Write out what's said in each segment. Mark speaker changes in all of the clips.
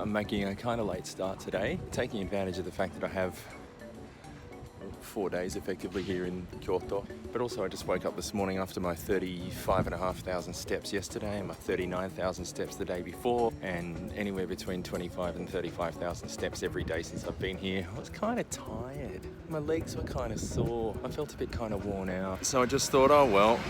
Speaker 1: I'm making a kind of late start today, taking advantage of the fact that I have 4 days effectively here in Kyoto. But also I just woke up this morning after my 35,500 steps yesterday and my 39,000 steps the day before, and anywhere between 25 and 35,000 steps every day since I've been here. I was kind of tired. My legs were kind of sore. I felt a bit kind of worn out. So I just thought, oh well.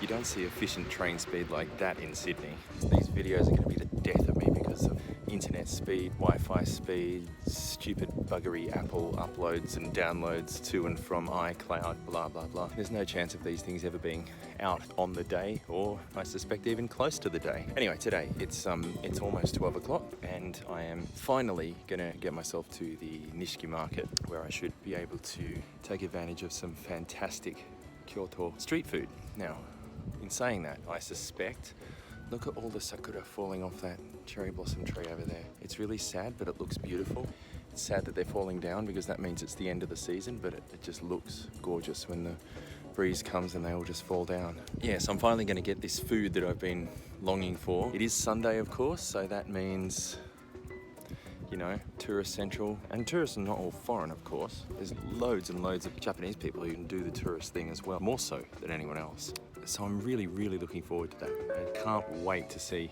Speaker 1: You don't see efficient train speed like that in Sydney. These videos are going to be the death of me because of internet speed, Wi-Fi speed, stupid buggery Apple uploads and downloads to and from iCloud, blah blah blah. There's no chance of these things ever being out on the day, or I suspect even close to the day. Anyway, today it's almost 12 o'clock and I am finally gonna get myself to the Nishiki Market, where I should be able to take advantage of some fantastic Kyoto street food. Now, in saying that, I suspect, look at all the sakura falling off that cherry blossom tree over there. It's really sad, but it looks beautiful. It's sad that they're falling down because that means it's the end of the season, but it just looks gorgeous when the breeze comes and they all just fall down. Yes, I'm finally going to get this food that I've been longing for. It is Sunday, of course, so that means, you know, tourist central. And tourists are not all foreign, of course. There's loads and loads of Japanese people who can do the tourist thing as well, more so than anyone else. So I'm really, really looking forward to that. I can't wait to see.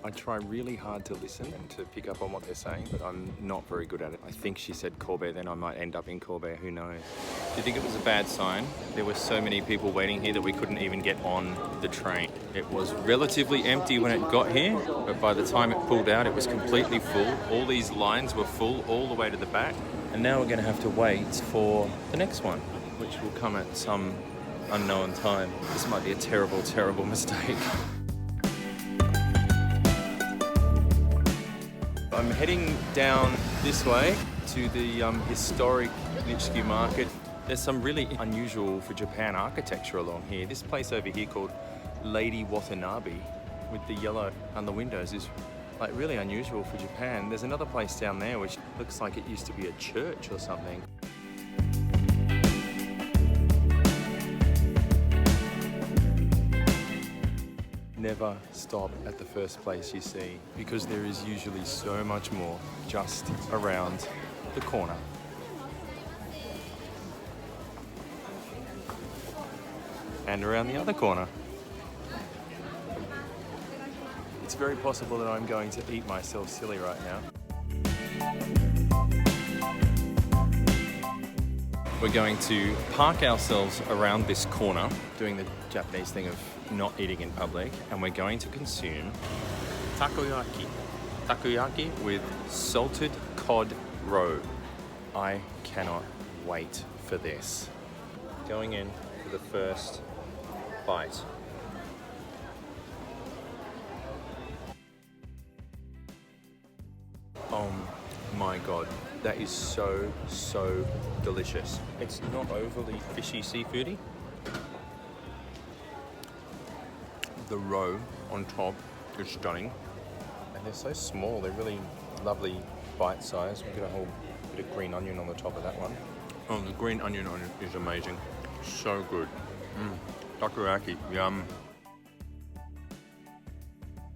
Speaker 1: I try really hard to listen and to pick up on what they're saying, but I'm not very good at it. I think she said Kobe, then I might end up in Kobe, who knows. Do you think it was a bad sign? There were so many people waiting here that we couldn't even get on the train. It was relatively empty when it got here, but by the time it pulled out, it was completely full. All these lines were full all the way to the back. And now we're gonna have to wait for the next one, which will come at some unknown time. This might be a terrible, terrible mistake. I'm heading down this way to the historic Nishiki Market. There's some really unusual for Japan architecture along here. This place over here called Lady Watanabe with the yellow on the windows is like really unusual for Japan. There's another place down there which looks like it used to be a church or something. Never stop at the first place you see, because there is usually so much more just around the corner. And around the other corner. It's very possible that I'm going to eat myself silly right now. We're going to park ourselves around this corner, doing the Japanese thing of not eating in public, and we're going to consume takoyaki. Takoyaki with salted cod roe. I cannot wait for this. Going in for the first bite. Oh my god, that is so, so delicious. It's not overly fishy seafoody. The roe on top is stunning. And they're so small, they're really lovely bite size. We get a whole bit of green onion on the top of that one. Oh, the green onion on it is amazing. So good. Takoyaki, yum.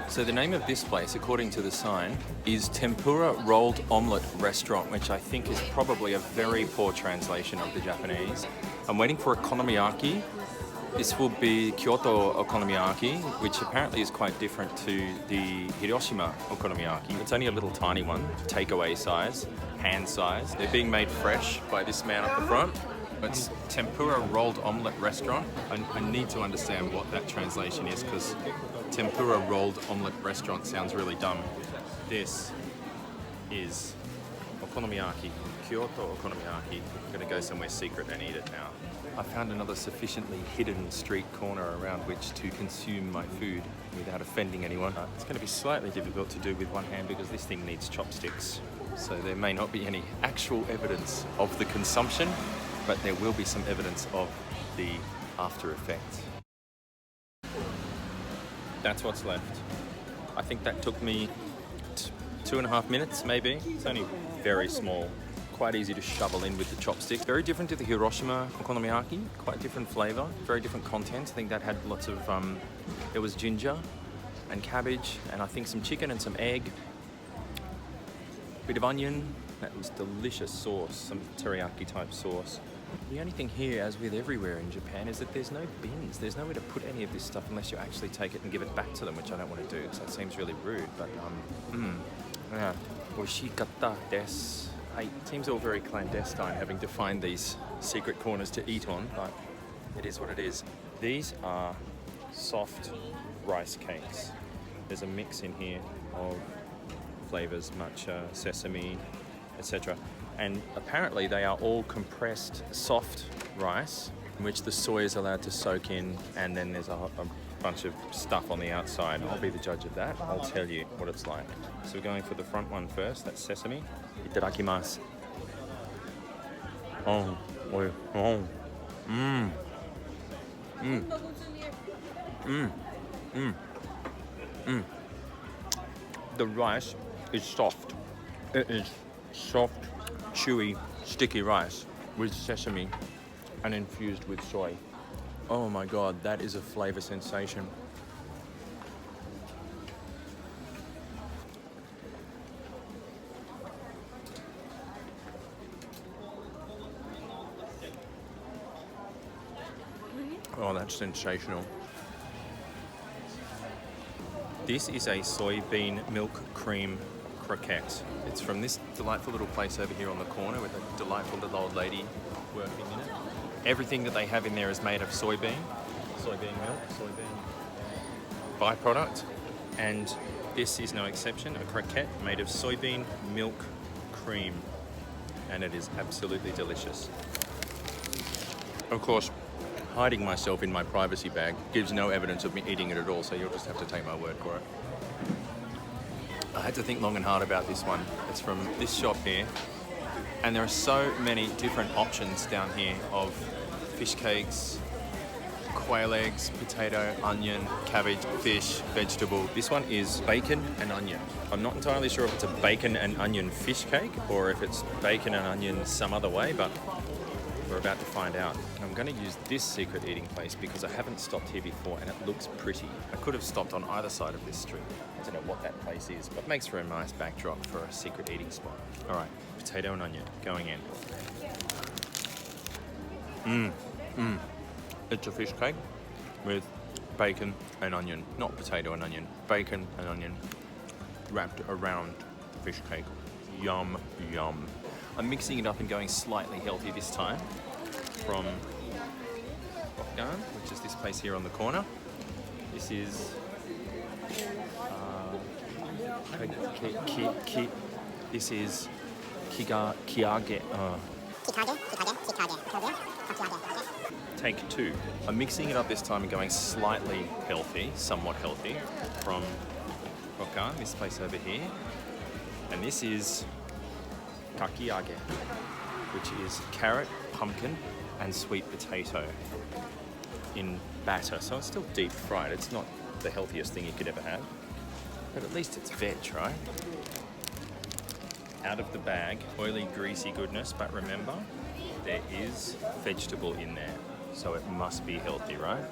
Speaker 1: So the name of this place, according to the sign, is Tempura Rolled Omelette Restaurant, which I think is probably a very poor translation of the Japanese. I'm waiting for okonomiyaki. This will be Kyoto okonomiyaki, which apparently is quite different to the Hiroshima okonomiyaki. It's only a little tiny one, takeaway size, hand size. They're being made fresh by this man up the front. It's Tempura Rolled Omelette Restaurant. I need to understand what that translation is, because Tempura Rolled Omelette Restaurant sounds really dumb. This is okonomiyaki, Kyoto okonomiyaki. I'm gonna go somewhere secret and eat it now. I found another sufficiently hidden street corner around which to consume my food without offending anyone. It's going to be slightly difficult to do with one hand because this thing needs chopsticks. So there may not be any actual evidence of the consumption, but there will be some evidence of the after effects. That's what's left. I think that took me 2.5 minutes, maybe. It's only very small. Quite easy to shovel in with the chopstick. Very different to the Hiroshima okonomiyaki. Quite different flavor, very different content. I think that had lots of, there was ginger and cabbage, and I think some chicken and some egg. Bit of onion. That was delicious sauce, some teriyaki type sauce. The only thing here, as with everywhere in Japan, is that there's no bins. There's nowhere to put any of this stuff unless you actually take it and give it back to them, which I don't want to do, because that seems really rude. But, yeah. Oishikatta desu. It seems all very clandestine, having to find these secret corners to eat on, but it is what it is. These are soft rice cakes. There's a mix in here of flavors, matcha, sesame, etc. And apparently they are all compressed soft rice in which the soy is allowed to soak in, and then there's a bunch of stuff on the outside. I'll be the judge of that. I'll tell you what it's like. So we're going for the front one first. That's sesame. Itadakimasu. Oh, oh, The rice is soft. It is soft, chewy, sticky rice with sesame and infused with soy. Oh my God, that is a flavor sensation. Oh, that's sensational. This is a soybean milk cream croquette. It's from this delightful little place over here on the corner with a delightful little old lady working in it. Everything that they have in there is made of soybean milk, soybean byproduct, and this is no exception, a croquette made of soybean milk cream, and it is absolutely delicious. Of course, hiding myself in my privacy bag gives no evidence of me eating it at all, so you'll just have to take my word for it. I had to think long and hard about this one. It's from this shop here, and there are so many different options down here of fish cakes, quail eggs, potato, onion, cabbage, fish, vegetable. This one is bacon and onion. I'm not entirely sure if it's a bacon and onion fish cake or if it's bacon and onion some other way, but we're about to find out. I'm going to use this secret eating place because I haven't stopped here before and it looks pretty. I could have stopped on either side of this street. I don't know what that place is, but it makes for a nice backdrop for a secret eating spot. All right, potato and onion going in. It's a fish cake with bacon and onion, not potato and onion, bacon and onion wrapped around fish cake. Yum, yum. I'm mixing it up and going slightly healthy this time from Rokkan, which is this place here on the corner. This is this is Kikage. Take two. I'm mixing it up this time and going slightly healthy, somewhat healthy, from Rokkan, this place over here. And this is kakiage, which is carrot, pumpkin, and sweet potato in batter. So it's still deep fried. It's not the healthiest thing you could ever have, but at least it's veg, right? Out of the bag, oily, greasy goodness, but remember, there is vegetable in there, so it must be healthy, right?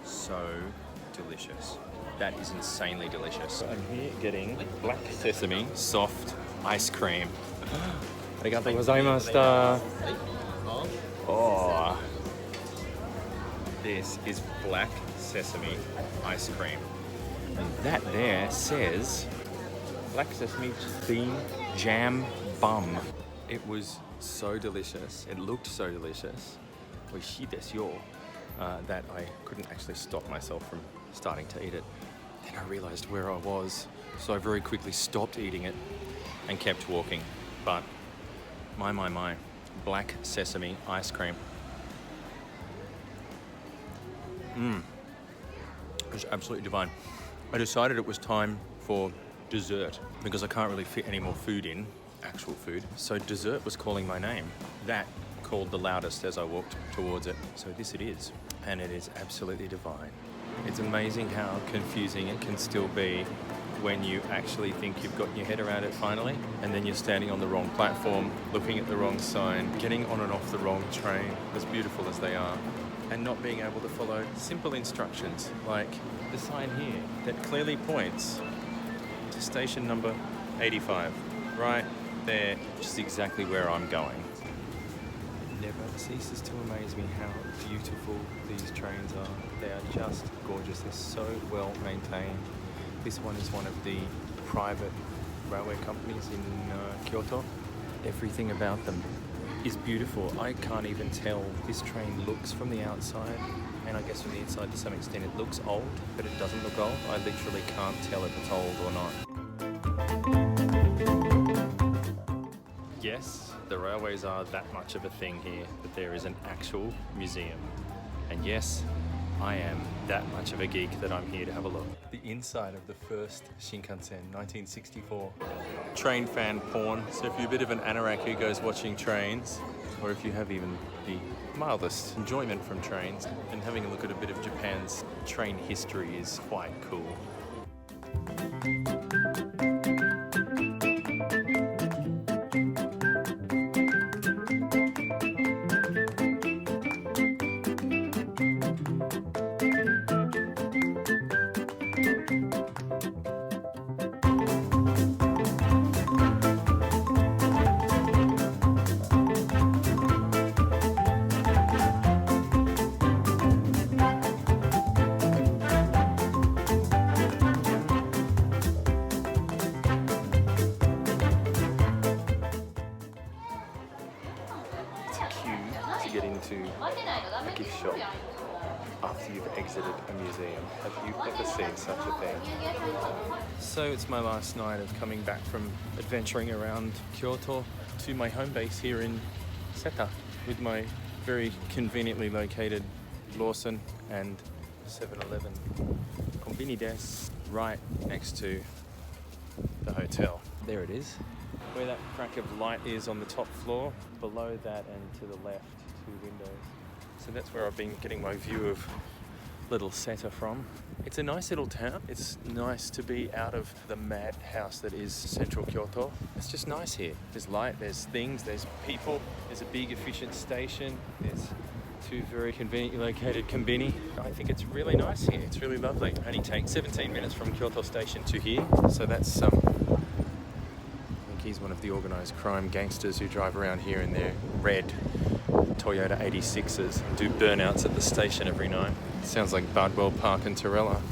Speaker 1: So delicious. That is insanely delicious. So I'm here getting black sesame soft ice cream. Arigatou gozaimashita. Oh, this is black sesame ice cream. And that there says black sesame bean jam bum. It was so delicious. It looked so delicious. Oishii desu yo. That I couldn't actually stop myself from starting to eat it. Then I realized where I was, so I very quickly stopped eating it and kept walking. But my, black sesame ice cream. It was absolutely divine. I decided it was time for dessert, because I can't really fit any more food in, actual food. So dessert was calling my name. That called the loudest as I walked towards it. So this it is, and it is absolutely divine. It's amazing how confusing it can still be when you actually think you've gotten your head around it finally, and then you're standing on the wrong platform, looking at the wrong sign, getting on and off the wrong train, as beautiful as they are, and not being able to follow simple instructions like the sign here that clearly points to station number 85, right there, which is exactly where I'm going. It never ceases to amaze me how beautiful these trains are. They are just gorgeous. They're so well maintained. This one is one of the private railway companies in Kyoto. Everything about them is beautiful. I can't even tell. This train looks from the outside, and I guess from the inside to some extent it looks old, but it doesn't look old. I literally can't tell if it's old or not. Yes, the railways are that much of a thing here, but there is an actual museum. And yes, I am that much of a geek that I'm here to have a look. The inside of the first Shinkansen, 1964. Train fan porn. So if you're a bit of an anorak who goes watching trains, or if you have even the mildest enjoyment from trains, then having a look at a bit of Japan's train history is quite cool. Get into a gift shop after you've exited a museum. Have you ever seen such a thing? So it's my last night of coming back from adventuring around Kyoto to my home base here in Seta with my very conveniently located Lawson and 7-Eleven Konbini desu right next to the hotel. There it is. Where that crack of light is on the top floor, below that and to the left, 2 windows. So that's where I've been getting my view of little Seta from. It's a nice little town. It's nice to be out of the madhouse that is central Kyoto. It's just nice here. There's light, there's things, there's people, there's a big efficient station, there's 2 very conveniently located konbini. I think it's really nice here. It's really lovely. It only takes 17 minutes from Kyoto station to here. So that's he's one of the organised crime gangsters who drive around here in their red Toyota 86s and do burnouts at the station every night. Sounds like Bardwell Park and Torella.